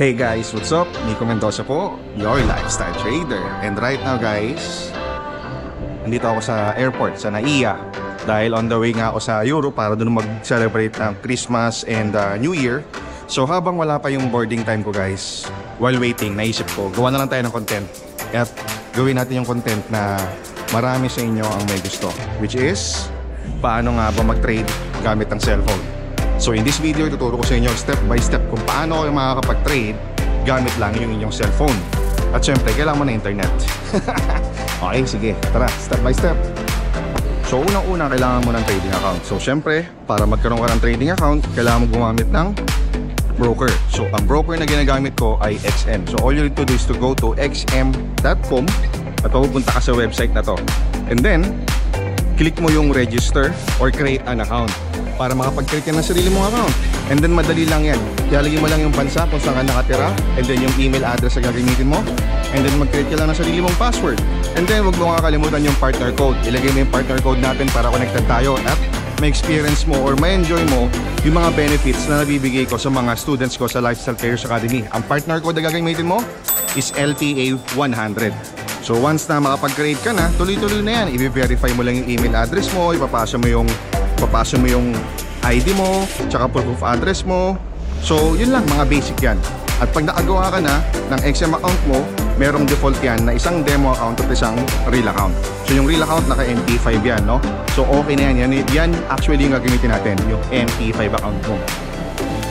Hey guys, what's up? Nico Mendoza po, your lifestyle trader. And right now guys, nandito ako sa airport, sa NAIA. Dahil on the way nga ako sa Europe para doon mag-celebrate ng Christmas and New Year. So habang wala pa yung boarding time ko guys, while waiting, naisip ko, gawa na lang tayo ng content. At gawin natin yung content na marami sa inyo ang may gusto. Which is, paano nga ba mag-trade gamit ng cellphone. So in this video, ituturo ko sa inyo step by step kung paano kayo makakapag-trade gamit lang yung inyong cellphone. At syempre, kailangan mo na internet. Okay, sige, tara, step by step. So unang-una, kailangan mo ng trading account. So syempre, para magkaroon ka ng trading account, kailangan mo gumamit ng broker. So ang broker na ginagamit ko ay XM. So all you need to do is to go to xm.com at pupunta ka sa website na to. And then, click mo yung register or create an account para makapag-create ka ng sarili mong account. And then madali lang yan. Ilalagay mo lang yung bansa kung saan ka nakatira, and then yung email address na gagamitin mo, and then mag-create ka lang ng sarili mong password. And then wag mo kakalimutan yung partner code. Ilagay mo yung partner code natin para connected tayo at may experience mo or may enjoy mo yung mga benefits na nabibigay ko sa mga students ko sa Lifestyle Traders Academy. Ang partner code na gagamitin mo is LTA 100. So once na makapag-create ka na, tuloy-tuloy na yan. I-verify mo lang yung email address mo, ipapasa mo yung ID mo, tsaka proof of address mo. So yun lang, mga basic yan. At pag nakagawa ka na ng XM account mo, merong default yan na isang demo account at isang real account. So yung real account naka MP5 yan, no? So okay na yan. Yan actually yung gagamitin natin, yung MP5 account mo.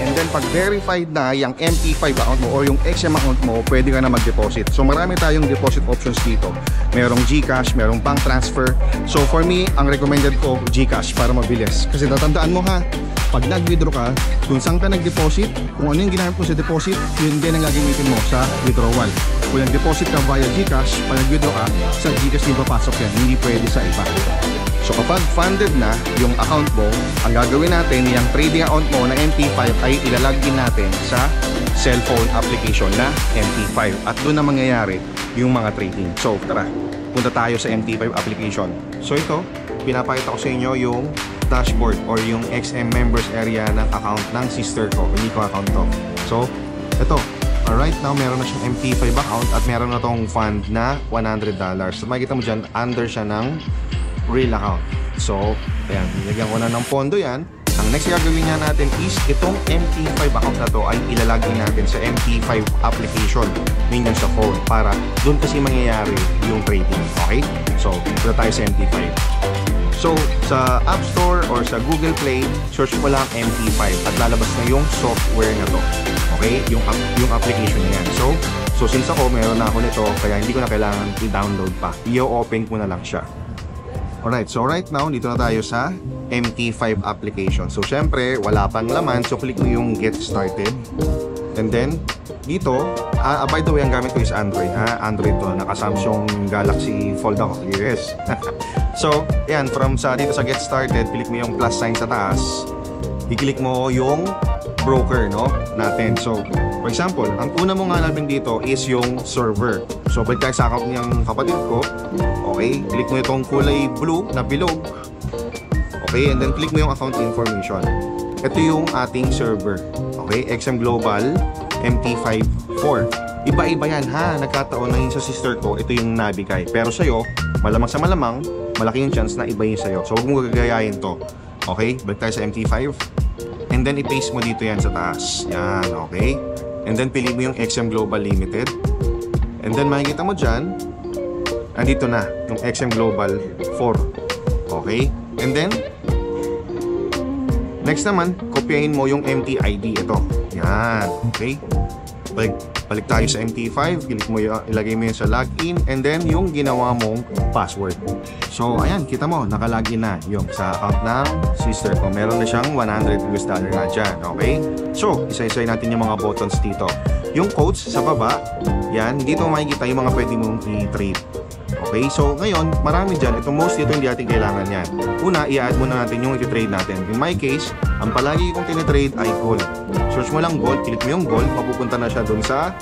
And then pag verified na yung MP5 account mo o yung XM account mo, pwede ka na mag-deposit. So marami tayong deposit options dito. Merong GCash, merong bank transfer. So for me, ang recommended ko GCash para mabilis. Kasi tatandaan mo ha, pag nag-withdraw ka, kung saan ka nag-deposit, kung ano yung ginamit mo sa deposit, yun din ang gagamitin mo sa withdrawal. Kung nag-deposit ka via GCash, pag nag-withdraw ka, sa GCash din papasok yan, hindi pwede sa iba. So kapag funded na yung account mo, ang gagawin natin, yung trading account mo na MP5 ay ilalagin natin sa cellphone application na MP5. At doon na mangyayari yung mga trading. So tara, punta tayo sa MP5 application. So ito, pinapakita ko sa inyo yung dashboard or yung XM members area ng account ng sister ko. Hindi ko account to. So ito, right now meron na siyang MP5 account at meron na tong fund na $100. So makikita mo dyan, under siya ng real account. So, ayan, nilagyan ko na ng pondo yan. Ang next gagawin niya natin is itong MP5 account na to ay ilalagay natin sa MP5 application ninyo sa phone para doon kasi mangyayari yung trading. Okay? So, punta tayo sa MP5. So, sa App Store or sa Google Play, search mo lang MP5 at lalabas na yung software na to. Okay? Yung application niyan. So since ako, meron na ako nito, kaya hindi ko na kailangan i-download pa. I-open ko na lang siya. Alright, so right now, dito na tayo sa MP5 application. So, syempre, wala pang laman. So, click mo yung Get Started. And then, dito, by the way, ang gamit ko is Android. Android to. Naka-Samsung Galaxy Fold ako. Yes. So, yan. Dito sa Get Started, click mo yung plus sign sa taas. I-click mo yung broker, no? Natin. So, for example, ang una mong hanapin dito is yung server. So, balik tayo sa account niyang kapatid ko. Okay, click mo itong kulay blue na bilog. Okay, and then click mo yung account information. Ito yung ating server. Okay, XM Global MT54. Iba-iba yan ha. Nagkataon na yun sa sister ko, ito yung nabigay. Pero sa'yo, malamang sa malamang, malaki yung chance na iba yun sa'yo. So, huwag mo gagayahin to. Okay, balik tayo sa MT5. And then, i-paste mo dito yan sa taas. Yan, okay. And then, pili mo yung XM Global Limited. And then, makikita mo dyan, andito na, yung XM Global 4. Okay? And then, next naman, kopyahin mo yung MT-ID. Ito. Yan. Okay? Balik tayo sa MT5. Ilagay mo yun sa login. And then, yung ginawa mong password. So, ayan. Kita mo, nakalagin na yung sa account ng sister ko. Meron na siyang $100 nga dyan. Okay? So, isa-isay natin yung mga buttons dito. Yung codes sa baba, yan. Dito makikita yung mga pwede mong i-trade. Okay, so ngayon, marami dyan. Ito most dito hindi natin kailangan yan. Una, i-add muna natin yung i-trade natin. In my case, ang palagi kong tinitrade ay gold. Search mo lang gold, click mo yung gold, mapupunta na siya dun sa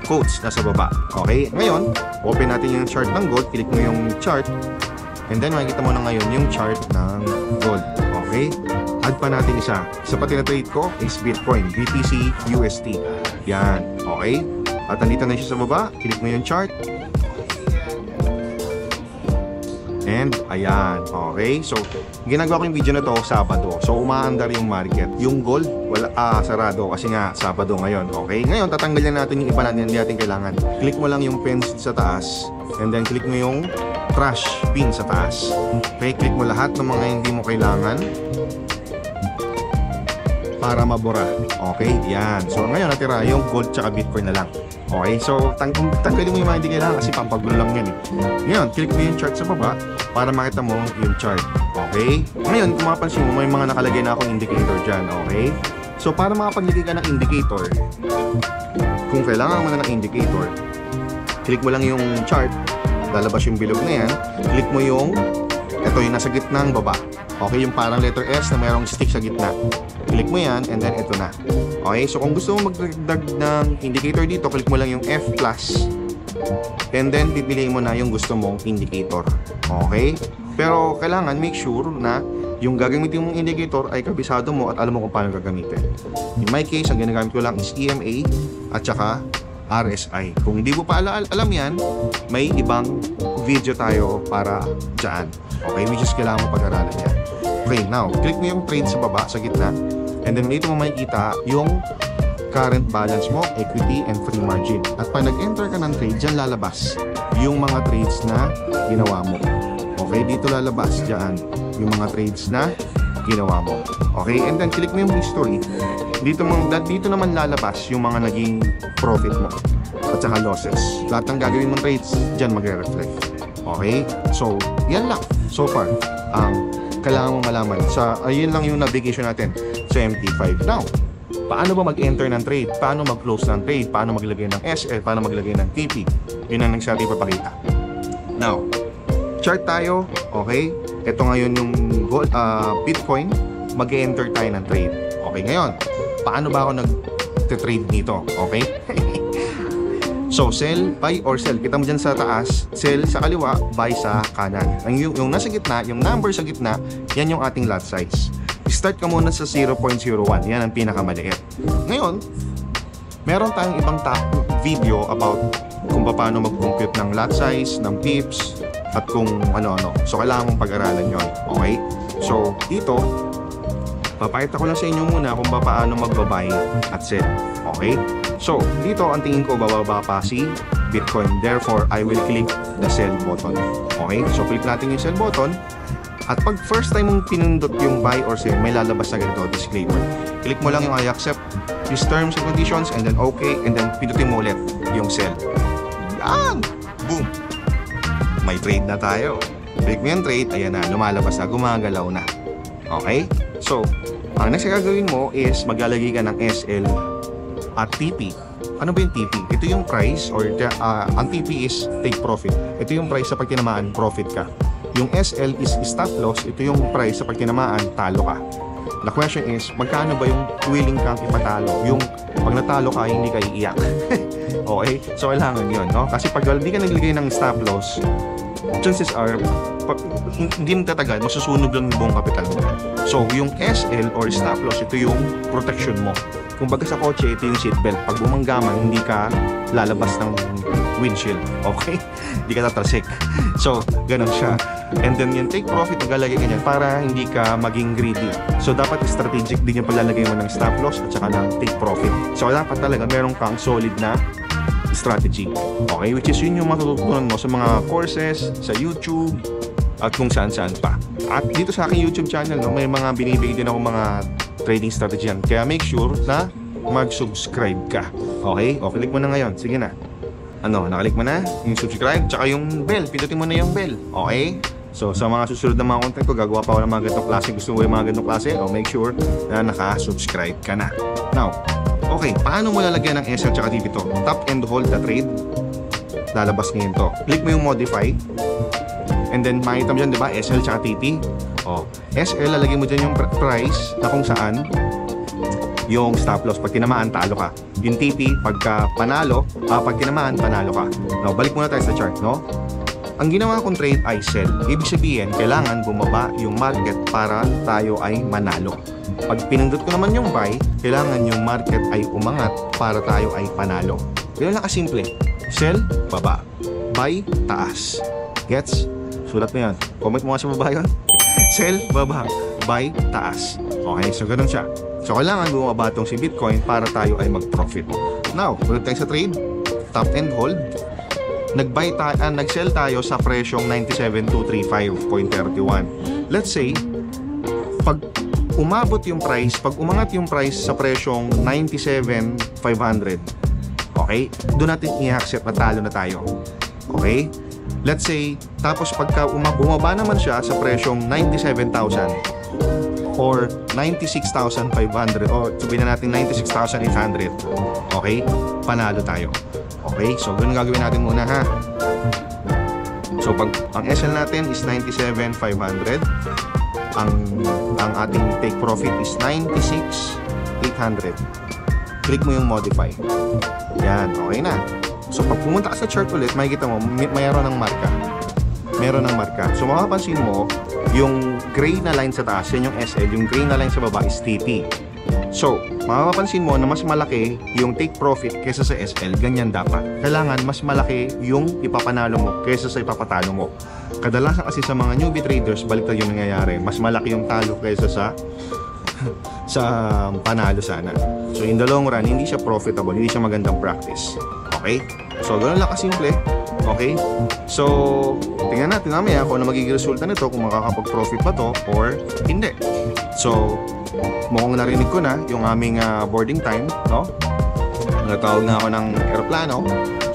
quotes na sa baba. Okay, ngayon, open natin yung chart ng gold, click mo yung chart, and then makikita mo na ngayon yung chart ng gold. Okay, add pa natin isa. Isa pa tina-trade ko is Bitcoin, BTC USD. Yan, okay? At nandito na siya sa baba. Click mo yung chart. And, ayan, okay? So, ginagawa ko yung video na to Sabado. So, umaandar yung market. Yung gold, wala, sarado kasi nga Sabado ngayon, okay? Ngayon, tatanggalin natin yung iba na hindi natin kailangan. Click mo lang yung pins sa taas. And then, click mo yung trash pin sa taas. Okay, click mo lahat ng mga hindi mo kailangan para mabura. Okay, yan. So, ngayon natira yung gold tsaka Bitcoin na lang. Okay, so tanggalin mo yung mga hindi kailangan kasi pampagulo lang yan eh. Ngayon, click mo yung chart sa baba para makita mo yung chart. Okay? Ngayon, kung mapapansin mo, may mga nakalagay na akong indicator dyan. Okay? So, para makapaglagay ka ng indicator, kung kailangan mo na ng indicator, click mo lang yung chart, lalabas yung bilog na yan, click mo yung, ito yung nasa gitna ng baba. Okay, yung parang letter S na mayroong stick sa gitna. Click mo yan, and then ito na. Okay, so kung gusto mo magdagdag ng indicator dito, click mo lang yung F+. And then, pipiliin mo na yung gusto mong indicator. Okay? Pero, kailangan make sure na yung gagamitin mong indicator ay kabisado mo at alam mo kung paano gagamitin. In my case, ang ginagamit ko lang is EMA at saka RSI. Kung hindi mo pa alam yan, may ibang video tayo para dyan. Okay? Which is kailangan mo pag-aralan yan. Okay, now, click mo yung trade sa baba, sa gitna. And then, dito mo makikita yung current balance mo, equity, and free margin. At pag nag-enter ka ng trade, dyan lalabas yung mga trades na ginawa mo. Okay, dito lalabas dyan yung mga trades na ginawa mo. Okay, and then click mo yung history. Dito naman lalabas yung mga naging profit mo at saka losses. Lahat ng gagawin mong trades, dyan magre-reflect. Okay, so yan lang so far ang kailangan mong malaman. Ayun lang yung navigation natin sa MT5. Now, paano ba mag-enter ng trade? Paano mag-close ng trade? Paano maglagay ng SL? Paano maglagay ng TP? Yun ang nagsabi papakita. Now, chart tayo. Okay? Ito ngayon yung Bitcoin. Mag-enter tayo ng trade. Okay, ngayon, paano ba ako nag-trade nito? Okay? So, sell, buy, or sell. Kita mo dyan sa taas, sell sa kaliwa, buy sa kanan. Yung nasa gitna, yung number sa gitna, yan yung ating lot size. Start ka muna sa 0.01. Yan ang pinakamaliit. Ngayon, meron tayong ibang video about kung paano mag-compute ng lot size, ng pips, at kung ano-ano. So, kailangan mong pag-aralan yon. Okay? So, dito, papakita ko lang sa inyo muna kung paano mag-buy at sell. Okay? So, dito ang tingin ko bababa pa si Bitcoin. Therefore, I will click the sell button. Okay? So, click natin yung sell button. At pag first time mong pinindot yung buy or sell, may lalabas na ganito, disclaimer. Click mo lang yung I accept these terms and conditions, and then okay, and then pindutin mo ulit yung sell. Yan! Boom! May trade na tayo. Click mo yung trade, ayan na, lumalabas na, gumagalaw na. Okay? So, ang next gagawin mo is maglalagay ka ng SL at TP. Ano ba yung TP? Ito yung price or ang TP is take profit. Ito yung price sa pag tinamaan, profit ka. Yung SL is stop loss. Ito yung price sa pag tinamaan, talo ka. The question is, magkano ba yung willing kang ipatalo? Yung pag natalo ka, hindi ka iiyak. Okay? So, kailangan yun, no? Kasi pag hindi ka naglagay ng stop loss, chances are, hindi tatagal, masusunog lang yung buong kapital mo. So, yung SL or stop loss, ito yung protection mo. Kung baga sa kotse, ito yung seatbelt. Pag bumanggaman, hindi ka lalabas ng windshield. Okay? Hindi ka tatalsik. So, ganun siya. And then yung take profit, maglalagay ka niyan para hindi ka maging greedy. So, dapat strategic din yung paglalagay mo ng stop loss at saka ng take profit. So, dapat talaga meron kang solid na strategy. Okay? Which is yun yung matututunan mo sa mga courses, sa YouTube, at kung saan-saan pa. At dito sa aking YouTube channel, no, may mga binibigay din ako mga trading strategy yan. Kaya make sure na mag-subscribe ka. Okay? O, click mo na ngayon. Sige na. Ano, nakalik mo na yung subscribe, tsaka yung bell. Pindutin mo na yung bell. Okay? So, sa mga susunod na mga content ko, gagawa pa ako ng mga ganitong klase. Gusto mo yung mga ganitong klase? O, make sure na naka-subscribe ka na. Now, okay, paano mo lalagyan ng SL tsaka TP to? Tap and hold the trade. Lalabas ngayon to. Click mo yung modify. And then, makita mo dyan, di ba? SL tsaka TP. O, SL, lalagyan mo dyan yung price na kung saan yung stop loss. Pag tinamaan, talo ka. Yung TP, pag tinamaan, panalo ka. Now, balik muna tayo sa chart, no? ang ginawa kong trade ay sell. Ibig sabihin, kailangan bumaba yung market para tayo ay manalo. Pag pinindot ko naman yung buy, kailangan yung market ay umangat para tayo ay panalo. Ganun lang kasimple. Sell, baba. Buy, taas. Gets? Sulat mo yan. Comment mo nga sa baba yun. Sell, baba. Buy, taas. Okay, so ganun siya. So kailangan bumaba itong si Bitcoin para tayo ay mag-profit. Now, ulit tayo sa trade. Top and hold. Nag-sell tayo sa presyong 97,235.31. Let's say, pag umabot yung price, pag umangat yung price sa presyong 97,500, okay, doon natin i-accept na talo na tayo. Okay? Let's say, tapos pagka bumaba naman siya sa presyong 97,000 or 96,500 o sabihin na natin 96,800, okay, panalo tayo. Okay, so ganun gagawin natin muna ha. So pag ang SL natin is 97,500, ang ating take profit is 96,800. Click mo yung modify. Yan, okay na. So pag pumunta ka sa chart ulit, makikita mo mayroon ng marka. Meron ng marka. So makapansin mo, yung gray na line sa taas, yan yung SL, yung gray na line sa baba is TP. So, makapansin mo na mas malaki yung take profit kaysa sa SL, ganyan dapat. Kailangan mas malaki yung ipapanalo mo kaysa sa ipapatalo mo. Kadalasan kasi sa mga newbie traders, baliktad yung nangyayari. Mas malaki yung talo kaysa sa panalo sana. So, in the long run, hindi siya profitable, hindi siya magandang practice. Okay? So, ganoon lang kasimple. Okay? So, tingnan natin mamaya kung ano magiging resulta nito, kung makakapag-profit ba to or hindi. So, mukhang narinig ko na yung aming boarding time, no? Natawag na ako ng aeroplano.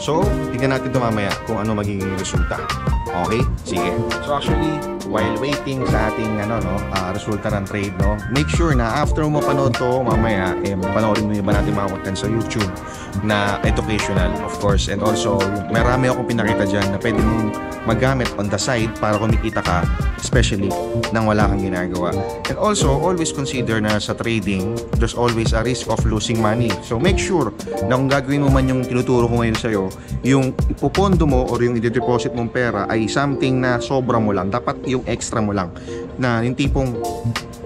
So, tingnan natin ito mamaya kung ano magiging resulta. Okay? Sige. So, actually, while waiting sa ating resulta ng trade, no, make sure na after mo mapanood to mamaya, panoorin mo yung iba natin mga content sa YouTube na educational, of course. And also, marami akong pinakita dyan na pwede mong magamit on the side para kumikita ka, especially nang wala kang ginagawa. And also, always consider na sa trading, there's always a risk of losing money. So make sure na kung gagawin mo man yung tinuturo ko ngayon sa'yo, yung ipupondo mo or yung i-deposit mong pera ay something na sobra mo lang. Dapat yung extra mo lang. Na yung tipong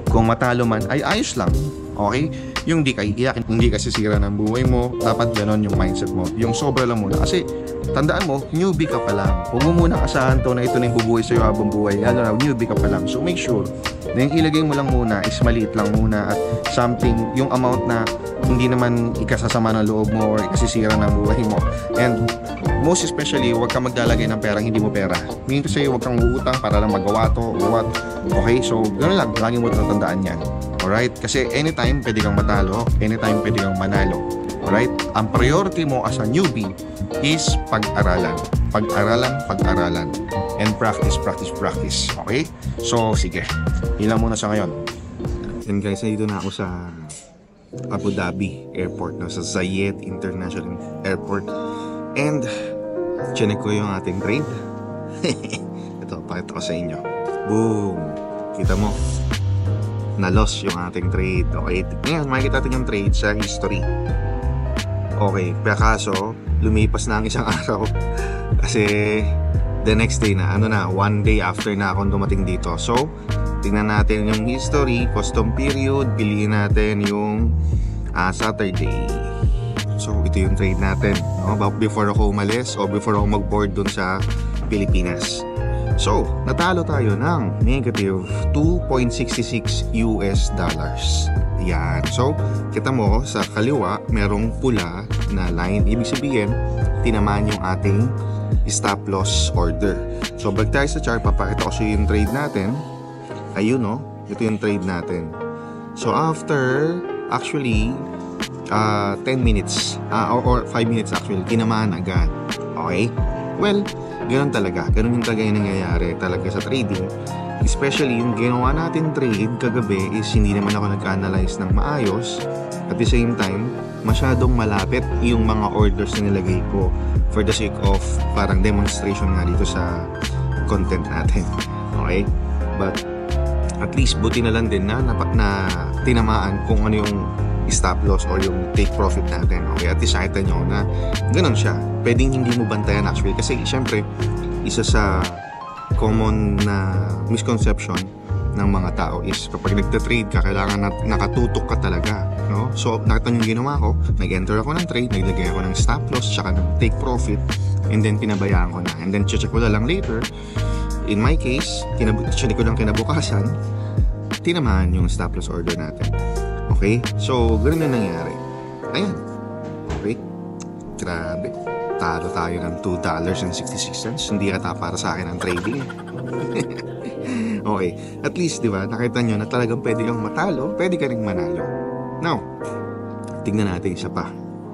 kung matalo man ay ayos lang. Okay? Yung di ka iiyak, hindi ka sisira ng buhay mo, dapat ganon yung mindset mo. Yung sobra lang muna. Kasi, tandaan mo, newbie ka pa lang. Huwag mo muna asahan to na ito na yung bubuhay sa'yo habang buhay. Ano na, newbie ka pa lang. So, make sure na yung ilagay mo lang muna is maliit lang muna at something, yung amount na hindi naman ikasasama ng loob mo or ikasisira ng buhay mo. And, most especially, huwag kang maglalagay ng perang hindi mo pera. Meaning to say, huwag kang uutang para lang magawa to or what. Okay? So, gano'n lang. Lagi mo tatandaan yan. Alright? Kasi anytime pwede kang matalo, anytime pwede kang manalo. Alright? Ang priority mo as a newbie is pag-aralan. Pag-aralan, pag-aralan. And practice, practice, practice. Okay? So, sige. Ilang muna sa ngayon. And guys, nandito na ako sa Abu Dhabi Airport, no? Sa Zayed International Airport. And, chinek ko yung ating trade. Ito, pakita ko sa inyo. Boom! Kita mo? Na-loss yung ating trade. Okay, ngayon makikita natin yung trade sa history. Okay, pero kaso lumipas na ang isang araw kasi the next day na, one day after na akong dumating dito. So, tingnan natin yung history, custom period, piliin natin yung Saturday. So, ito yung trade natin, no? Before ako umalis o before ako mag-board dun sa Pilipinas. So, natalo tayo ng negative 2.66 US dollars. Yan. So, kita mo sa kaliwa, merong pula na line. Ibig sabihin, tinamaan yung ating stop loss order. So, balik tayo sa chart, papakita ko sa yung trade natin. Ayun, no? Ito yung trade natin. So, after, actually, 10 minutes, or 5 minutes actually, tinamaan agad. Okay? Well, ganun talaga. Ganun yung talaga yung nangyayari talaga sa trading. Especially yung ginawa natin trade kagabi is hindi naman ako nag-analyze ng maayos. At the same time, masyadong malapit yung mga orders na nilagay ko for the sake of parang demonstration nga dito sa content natin. Okay? But at least buti na lang din na tinamaan kung ano yung stop loss or yung take profit natin. Okay, at least nakita nyo na ganun siya. Pwedeng hindi mo bantayan actually kasi syempre isa sa common na misconception ng mga tao is kapag nagta-trade ka, kailangan nakatutok ka talaga, no? So, nakita yung ginawa ko, nag-enter ako ng trade, naglagay ako ng stop loss, tsaka nag-take profit, and then pinabayaan ko na. And then, check ko na lang later. In my case, check ko lang kinabukasan, tinamaan yung stop loss order natin. Okay? So, ganun na nangyari. Ayan. Okay? Grabe. Talo tayo ng $2.66. Hindi ata para sa akin ang trading. Okay, at least, di ba, nakita nyo na talagang pwede kang matalo, pwede ka rin manalo. Now, tingnan natin isa pa.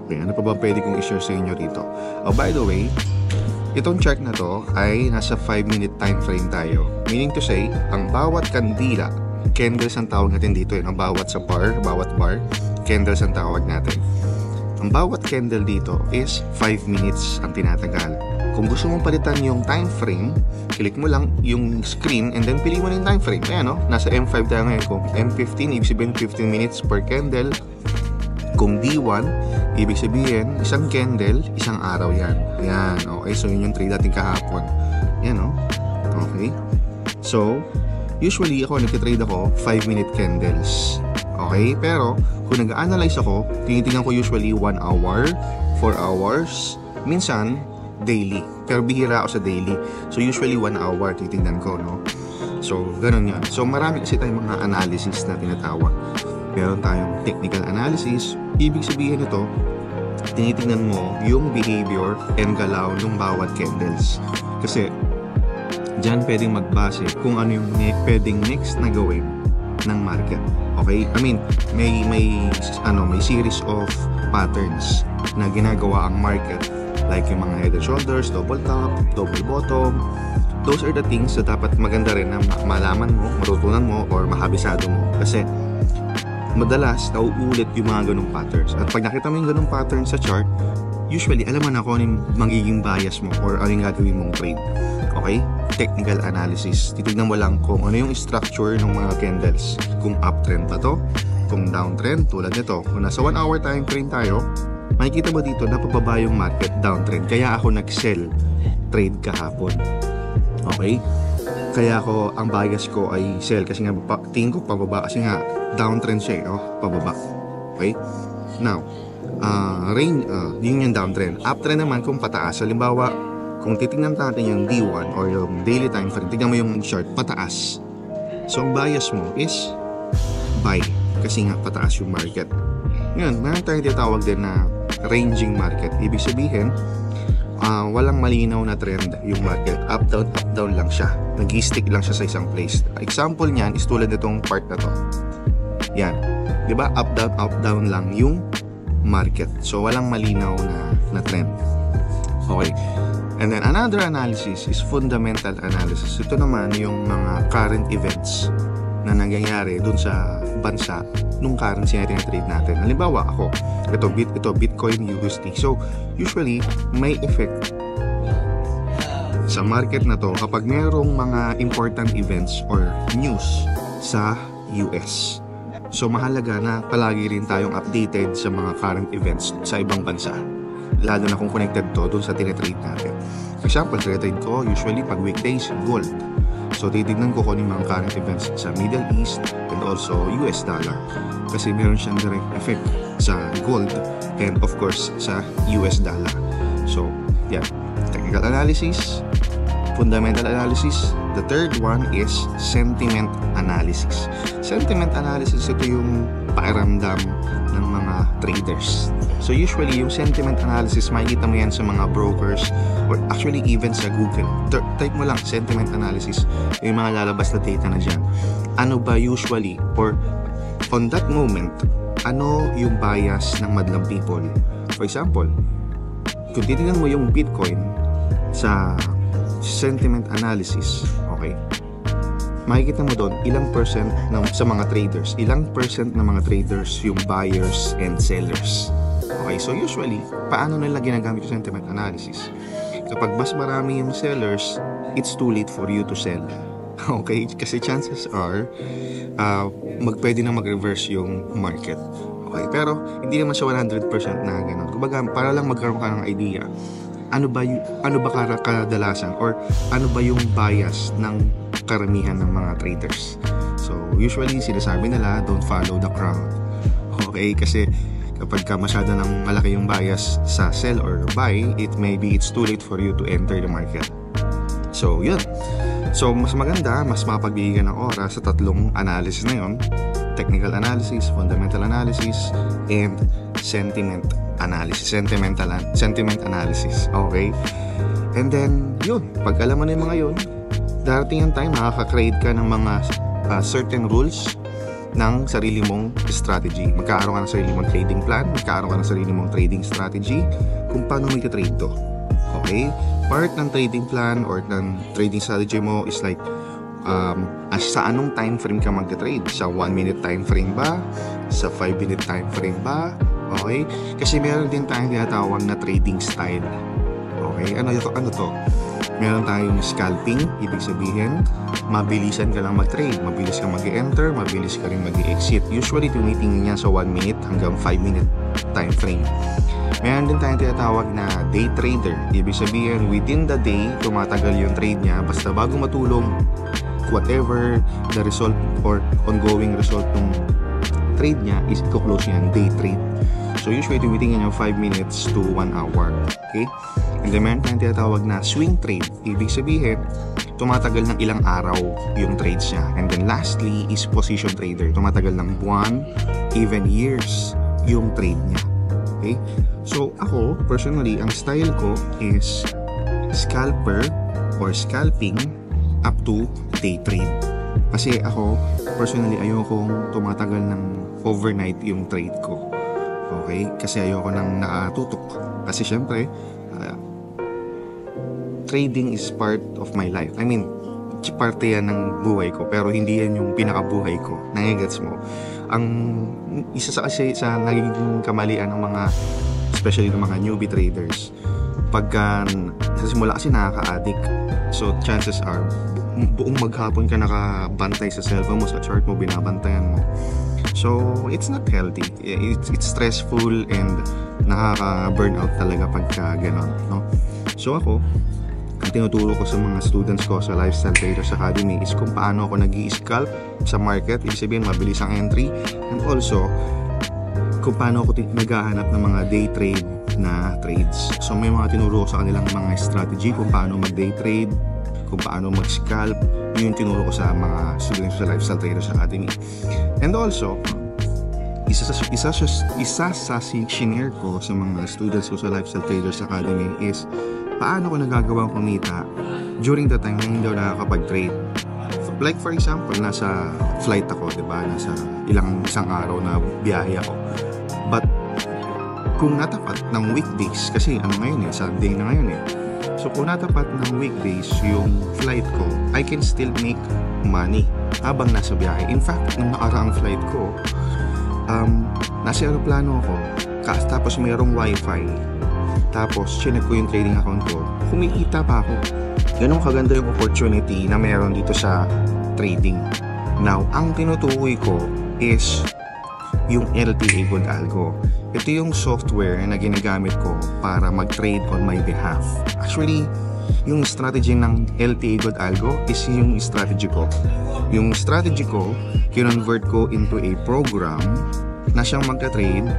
Okay, ano pa ba pwede kong i-share sa inyo rito? Oh, by the way, itong chart na to ay nasa 5-minute time frame tayo. Meaning to say, ang bawat kandila, candles ang tawag natin dito, ang bawat sa bar, bawat bar, candles ang tawag natin. Ang bawat candle dito is 5 minutes ang tinatagal. Kung gusto mong palitan yung time frame, click mo lang yung screen and then pili mo na yung time frame. Ayan, no? Nasa M5 tayo ngayon. Kung M15, ibig sabihin 15 minutes per candle. Kung D1, ibig sabihin isang candle, isang araw yan. Ayan, okay. So, yun yung trade natin kahapon. Ayan, no? Okay. So, usually ako, nagtitrade ako 5-minute candles. Okay? Pero, kung nag-analyze ako, tinitingnan ko usually 1 hour, 4 hours, minsan, daily. Pero bihira ako sa daily. So, usually 1 hour titignan ko, no? So, ganun yan. So, marami kasi tayong mga analysis na tinatawag. Meron tayong technical analysis. Ibig sabihin nito, tinitingnan mo yung behavior and galaw ng bawat candles. Kasi, dyan pwedeng magbase kung ano yung pwedeng next na gawin ng market. Okay? I mean, may series of patterns na ginagawa ang market. Like yung mga head and shoulders, double top, double bottom. Those are the things na dapat maganda rin na malaman mo, matutunan mo, or makabisado mo. Kasi madalas nauulit yung mga ganung patterns. At pag nakita mo yung ganung pattern sa chart, usually alam mo na kung ano yung magiging bias mo or ano yung gagawin mong trade. Okay? Technical analysis. Titignan mo lang kung ano yung structure ng mga candles. Kung uptrend ba to, kung downtrend, tulad nito. Kung nasa 1 hour time frame tayo, makikita mo dito na pababa yung market, downtrend. Kaya ako nag-sell trade kahapon. Okay? Kaya ako, ang bias ko ay sell kasi nga tingin ko pababa kasi nga downtrend siya, pababa. Okay? Now, yun yung downtrend. Uptrend naman kung pataas. Halimbawa, kung titingnan natin yung D1 or yung daily time frame, tingnan mo yung chart, pataas. So, ang bias mo is buy kasi nga pataas yung market. Ngayon, meron tayong tinatawag din na ranging market. Ibig sabihin, walang malinaw na trend yung market. Up, down lang siya. Nag-stick lang siya sa isang place. Example niyan is tulad nitong part na to. Yan. Diba? Up, down lang yung market. So, walang malinaw na trend. Okay. And then, another analysis is fundamental analysis. Ito naman yung mga current events na nangyayari dun sa bansa nung currency na trade natin. Halimbawa ako, ito Bitcoin USD. So, usually, may effect sa market na to kapag mayroong mga important events or news sa US. So, mahalaga na palagi rin tayong updated sa mga current events sa ibang bansa. Lalo na kung connected to dun sa tinitrade natin. For example, tinitrade ko usually pag weekdays, gold. So, titignan ko kung yung mga current events sa Middle East and also US dollar. Kasi meron siyang direct effect sa gold and of course sa US dollar. So, yeah. Technical analysis, fundamental analysis. The third one is sentiment analysis. Sentiment analysis, ito yung pakiramdam ng mga traders. So usually yung sentiment analysis, makikita mo yan sa mga brokers or actually even sa Google. Type mo lang sentiment analysis, yung mga lalabas na data na dyan. Ano ba usually or on that moment, ano yung bias ng madlang people? For example, kung titignan mo yung Bitcoin sa sentiment analysis, okay, makikita mo doon ilang percent sa mga traders, ilang percent ng mga traders yung buyers and sellers. Okay, so usually, paano nila ginagamit yung sentiment analysis? Kapag mas marami yung sellers, it's too late for you to sell. Okay, kasi chances are, pwede na mag-reverse yung market. Okay, pero hindi naman siya 100% na gano'n. Kumbaga, para lang magkaroon ka ng idea, ano ba kadalasan or ano ba yung bias ng karamihan ng mga traders. So usually sinasabi nila, don't follow the crowd. Okay, kasi kapag ka masyado ng malaki yung bias sa sell or buy, it's too late for you to enter the market. So yun. So mas maganda, mas mapagbigyan ng oras sa tatlong analysis na yun: technical analysis, fundamental analysis, and sentiment analysis. Okay? And then yun, pag alam mo na yung mga yun, darating yung time makaka-create ka ng mga certain rules ng sarili mong strategy. Magkakaroon ka ng sarili mong trading plan, magkakaroon ka ng sarili mong trading strategy kung paano mo i-trade to. Okay? Part ng trading plan or ng trading strategy mo is like sa anong time frame ka mag-trade. Sa 1 minute time frame ba? Sa 5 minute time frame ba? Okay? Kasi meron din tayong tinatawag na trading style. Okay? Ano to? Meron tayong scalping, ibig sabihin, mabilisan ka lang mag-trade, mabilis ka mag-enter, mabilis ka rin mag-exit. Usually, tinitingin niya sa 1 minute hanggang 5 minute time frame. Meron din tayong tinatawag na day trader. Ibig sabihin, within the day, tumatagal yung trade niya, basta bago matulog, whatever the result or ongoing result ng trade niya is i-close niya ang day trade. So usually, tinitingin niya 5 minutes to 1 hour. Okay? And then meron tayong tinatawag na swing trade. Ibig sabihin, tumatagal ng ilang araw yung trades niya. And then lastly is position trader. Tumatagal ng buwan, even years yung trade niya. Okay? So ako, personally, ang style ko is scalper or scalping up to day trade. Kasi ako, personally, ayokong tumatagal ng overnight yung trade ko. Okay? Kasi ayoko nang nakatutok. Kasi syempre, trading is part of my life. I mean, parte yan ng buhay ko, pero hindi yan yung pinakabuhay ko. Nangigets mo? Ang isa sa nagiging kamalian ng mga, especially ng mga newbie traders, pagka sa simula kasi nakaka-addict, so chances are buong maghapon ka nakabantay sa cellphone mo, sa chart mo, binabantayan mo. So it's not healthy. It's stressful and nakaka-burnout talaga pagka gano'n, no? So ako, ang tinuturo ko sa mga students ko sa Lifestyle Traders Academy is kung paano ako nag-i-scalp sa market. Ibig sabihin, mabilis ang entry, and also kung paano ako naghahanap ng mga day trade na trades. So may mga tinuro ko sa kanilang mga strategy kung paano mag-day trade, kung paano mag-scalp. Yun yung tinuro ko sa mga students sa Lifestyle Traders Academy. And also, isa sa shinare ko sa mga students ko sa Lifestyle Traders Academy is paano ko nagagawang kumita during the time na hindi ako nakakapag-trade. Like for example, nasa flight ako, diba? Nasa isang araw na biyahe ako. But kung natapat ng weekdays, kasi ano ngayon Sunday na ngayon So kung natapat ng weekdays yung flight ko, I can still make money habang nasa biyahe. In fact, nung nakaraang flight ko, nasa aeroplano ako, tapos mayroong wifi, tapos chinek ko yung trading account ko, kumikita pa ako. Ganun kaganda yung opportunity na meron dito sa trading. Now, ang tinutukoy ko is yung LTA Gold Algo. Ito yung software na ginagamit ko para mag-trade on my behalf. Actually, yung strategy ng LTA Gold Algo is yung strategy ko. Yung strategy ko, kinonvert ko into a program na siyang magka-trade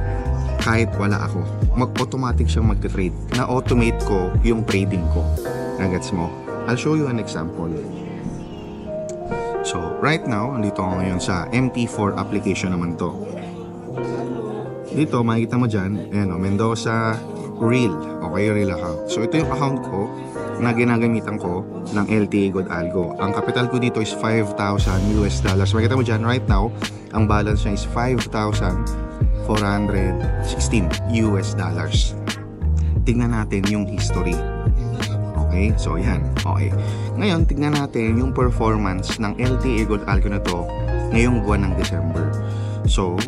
kahit wala ako. Mag-automatic siyang magka-trade. Na-automate ko yung trading ko. Nagets mo? I'll show you an example. So, right now, andito ako ngayon sa MT4 application naman to. Dito, makikita mo dyan, Mendoza Real. Okay, Real account. So, ito yung account ko na ginagamitan ko ng LTA Gold Algo. Ang capital ko dito is $5,000. Makikita mo dyan, right now, ang balance niya is $5,416. Tingnan natin yung history. Okay, so yan. Okay. Ngayon, tignan natin yung performance ng LTA Gold Algo na to ngayong buwan ng December. So,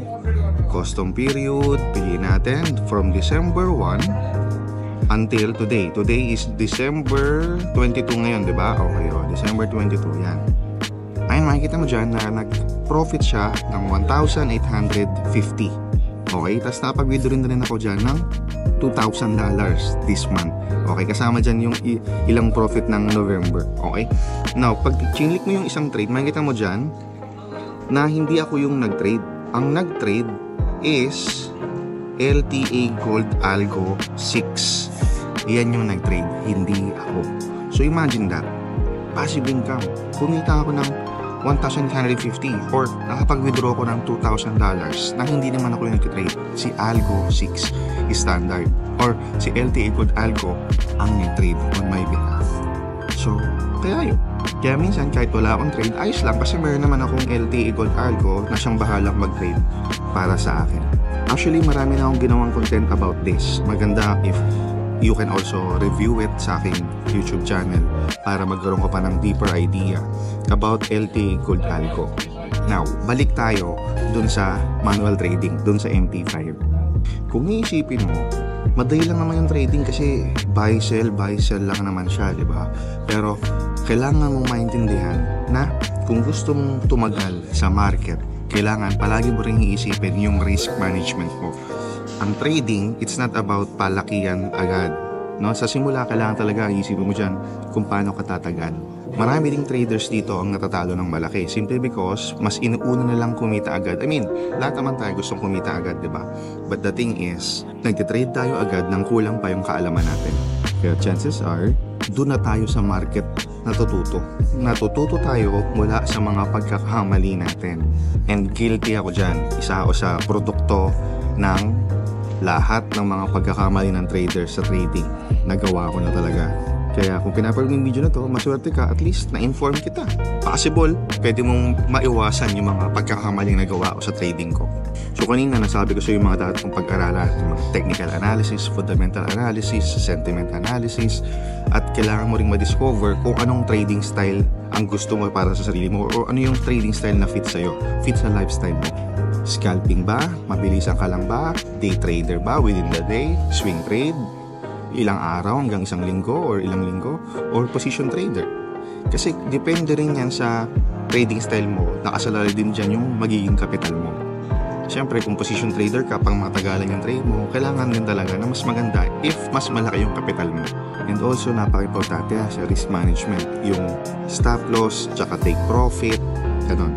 custom period, piliin natin from December 1 until today. Today is December 22 ngayon, di ba? Okay, December 22, yan. Ayun, makikita mo dyan na nag-profit siya ng 1,850. Okay, tapos napag-withdraw rin ako dyan ng $2,000 this month. Okay, kasama dyan yung ilang profit ng November. Okay? Now, pag chinlik mo yung isang trade, makikita mo dyan na hindi ako yung nag-trade. Ang nag-trade is LTA Gold Algo 6. Yan yung nag-trade, hindi ako. So, imagine that. Passive income. Kumita ako ng 1,150 or nakapag-withdraw ko ng $2,000 na hindi naman ako yung nag-trade. Si Algo 6 standard or si LTA Gold Algo ang nag-trade on my behalf. So, kaya yun. Kaya minsan kahit wala akong trade, ayos lang kasi meron naman akong LTA Gold Algo na siyang bahalang mag-trade para sa akin. Actually, marami na akong ginawang content about this. Maganda if you can also review it sa aking YouTube channel para magkaroon ko pa ng deeper idea about LTA Gold Algo. Now, balik tayo dun sa manual trading, dun sa MT5. Kung iisipin mo, madali lang naman yung trading kasi buy, sell lang naman siya, di ba? Pero, kailangan mong maintindihan na kung gusto mong tumagal sa market, kailangan palagi mo rin iisipin yung risk management mo. Ang trading, it's not about palakihan agad. No? Sa simula, kailangan talaga iisipin mo dyan kung paano ka tatagal. Marami ding traders dito ang natatalo ng malaki simply because mas inuuna na lang kumita agad. I mean, lahat naman tayo gustong kumita agad, di ba? But the thing is, nagtitrade tayo agad nang kulang pa yung kaalaman natin. Kaya chances are, doon na tayo sa market natututo. Natututo tayo mula sa mga pagkakamali natin. And guilty ako dyan. Isa ako sa produkto ng lahat ng mga pagkakamali ng traders sa trading. Nagawa ko na talaga. Kaya kung pinapanood yung video na to, maswerte ka, at least na-inform kita. Possible, pwede mong maiwasan yung mga pagkakamaling nagawa ko sa trading ko. So kanina nasabi ko sa yung mga dapat kong pag-aralan, yung mga technical analysis, fundamental analysis, sentiment analysis, at kailangan mo ring ma-discover kung anong trading style ang gusto mo para sa sarili mo o ano yung trading style na fit sa'yo, fit sa lifestyle mo. Scalping ba? Mabilisan ka lang ba? Day trader ba within the day? Swing trade? Ilang araw hanggang isang linggo or ilang linggo? Or position trader? Kasi depende rin yan sa trading style mo. Nakasalalay din dyan yung magiging capital mo. Siyempre, kung position trader ka, pang matagalan yung trade mo, kailangan din talaga na mas maganda if mas malaki yung capital mo. And also, napaka-importante sa risk management. Yung stop loss, tsaka take profit, ganun.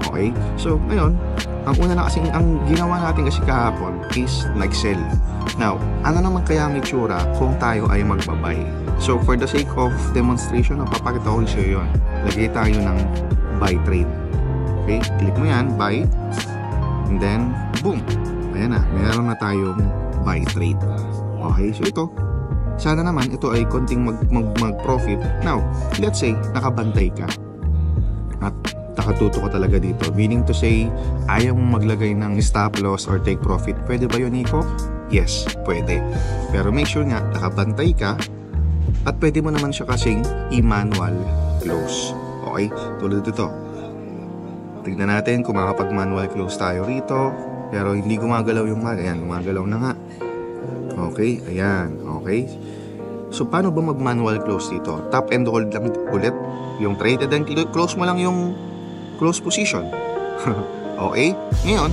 Okay? So, ngayon, ang una na kasi, ang ginawa natin kasi kahapon is nag-sell. Now, ano naman kaya ang itsura kung tayo ay magbabay? So, for the sake of demonstration, papakita ko sa iyo yun. Lagay tayo ng buy trade. Okay? Click mo yan, buy. And then, boom! Ayan na, mayroon na tayong buy trade. Okay? So, ito. Sana naman, ito ay konting mag-profit. Now, let's say, nakabantay ka. At nakatuto ka talaga dito. Meaning to say, ayaw mong maglagay ng stop loss or take profit. Pwede ba yun, Nico? Yes, pwede. Pero make sure nga, nakabantay ka at pwede mo naman siya kasing i-manual close. Okay? Tulad dito. Tignan natin kung makapag-manual close tayo rito. Pero hindi gumagalaw yung market. Ayan, gumagalaw na nga. Okay, ayan. Okay. So, paano ba mag-manual close dito? Tap and hold lang ulit yung trade and then close mo lang yung close position. Okay? Ngayon,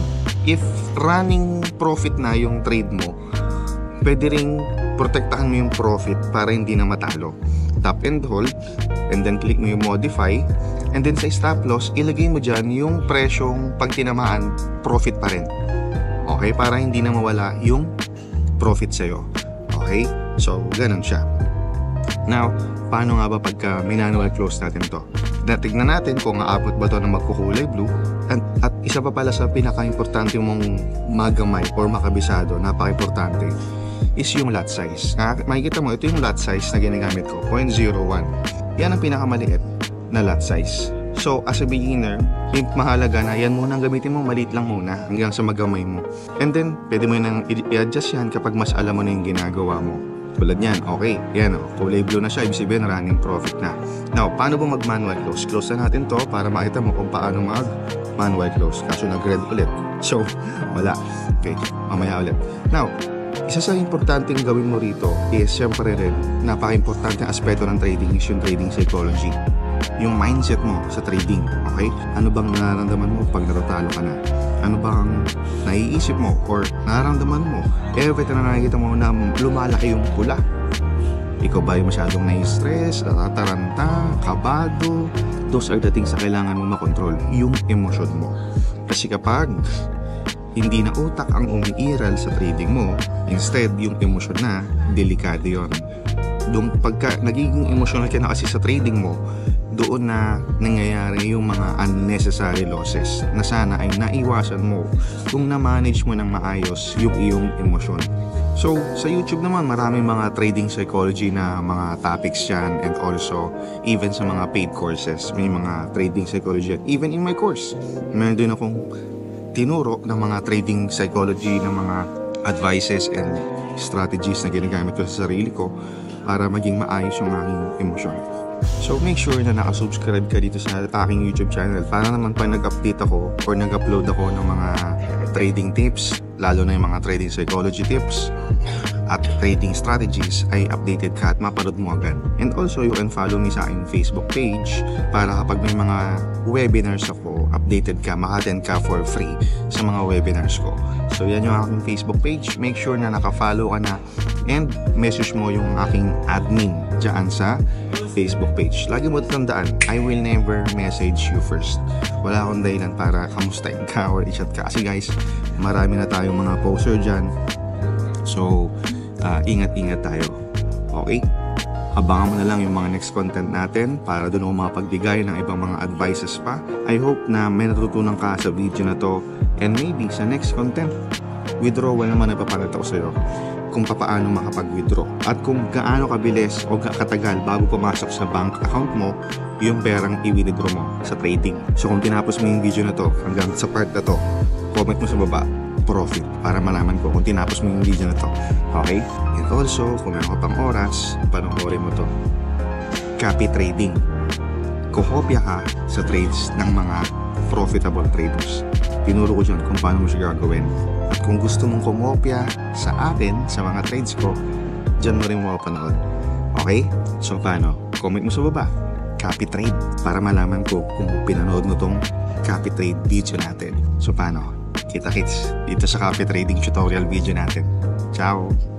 if running profit na yung trade mo, pwede ring protektahan mo yung profit para hindi na matalo. Tap and hold, and then click mo yung modify, and then sa stop loss, ilagay mo dyan yung presyong pag tinamaan, profit pa rin. Okay? Para hindi na mawala yung profit sa'yo. Okay? So, ganun siya. Now, paano nga ba pagka manual close natin to? Tignan natin kung aabot ba to na magkukulay blue. At isa pa pala sa pinaka-importante mong magamay or makabisado, napaka-importante, is yung lot size. Makikita mo, ito yung lot size na ginagamit ko, 0.01. Yan ang pinakamaliit na lot size. So, as a beginner, mahalaga na yan muna ang gamitin mo, maliit lang muna hanggang sa magamay mo. And then, pwede mo nang i-adjust yan kapag mas alam mo na yung ginagawa mo. Tulad yan, okay, yan o, kulay blue na siya, ibig sabihin running profit na. Now, paano ba mag-manual close? Close na natin to para makita mo kung paano mag-manual close. Kaso nag-red ulit. So, wala. Okay, mamaya ulit. Now, isa sa importanteng gawin mo rito is, syempre rin, napaka-importante aspeto ng trading is yung trading psychology. yung mindset mo sa trading. Okay? Ano bang nararamdaman mo pag natatalo ka na? Ano bang naiisip mo or nararamdaman mo every time na nakikita mo na lumalaki yung pula? Ikaw ba yung masyadong nai-stress, natataranta, kabado? Those are the things na kailangan mo makontrol, yung emosyon mo. Kasi kapag hindi na utak ang umiiral sa trading mo, instead yung emosyon na, delikado yon. Doon pagka nagiging emotional ka na kasi sa trading mo, doon na nangyayari yung mga unnecessary losses na sana ay naiwasan mo kung na-manage mo ng maayos yung iyong emosyon. So, sa YouTube naman, maraming mga trading psychology na mga topics dyan, and also even sa mga paid courses, may mga trading psychology. Even in my course, meron din akong tinuro ng mga trading psychology, ng mga advices and strategies na ginagamit ko sa sarili ko para maging maayos yung aking emosyon. So make sure na nakasubscribe ka dito sa aking YouTube channel para naman pag nag-update ako or nag-upload ako ng mga trading tips, lalo na yung mga trading psychology tips at trading strategies, ay updated ka at mapanood mo agad. And also you can follow me sa aking Facebook page para kapag may mga webinars ako, updated ka, maka-attend ka for free sa mga webinars ko. So yan yung aking Facebook page. Make sure na naka-follow ka na and message mo yung aking admin dyan sa Facebook page. Lagi mo tandaan, I will never message you first. Wala akong dahilan para kamustahin ka or i-chat ka. Kasi guys, marami na tayong mga poster dyan. So, ingat-ingat tayo. Okay? Abangan mo na lang yung mga next content natin para doon ako makapagbigay ng ibang mga advices pa. I hope na may natutunan ka sa video na to, and maybe sa next content, withdrawal naman na papakita ko sa'yo kung paano makapag-withdraw at kung gaano kabilis o katagal bago pumasok sa bank account mo yung perang i-withdraw mo sa trading. So kung tinapos mo yung video na to hanggang sa part na to, comment mo sa baba profit para malaman ko kung tinapos mo yung video na to. Okay? And also, kung meron ka pang oras, panoorin mo to. Copy trading. Kokopya ka sa trades ng mga profitable traders. Tinuro ko dyan kung paano mo siya gagawin. At kung gusto mong kumopya sa akin, sa mga trades ko, dyan mo rin mapapanood. Okay? So paano? Comment mo sa baba. Copy trade para malaman ko kung pinanood mo tong copy trade video natin. So paano? Kita-kits dito sa copy trading tutorial video natin. Ciao!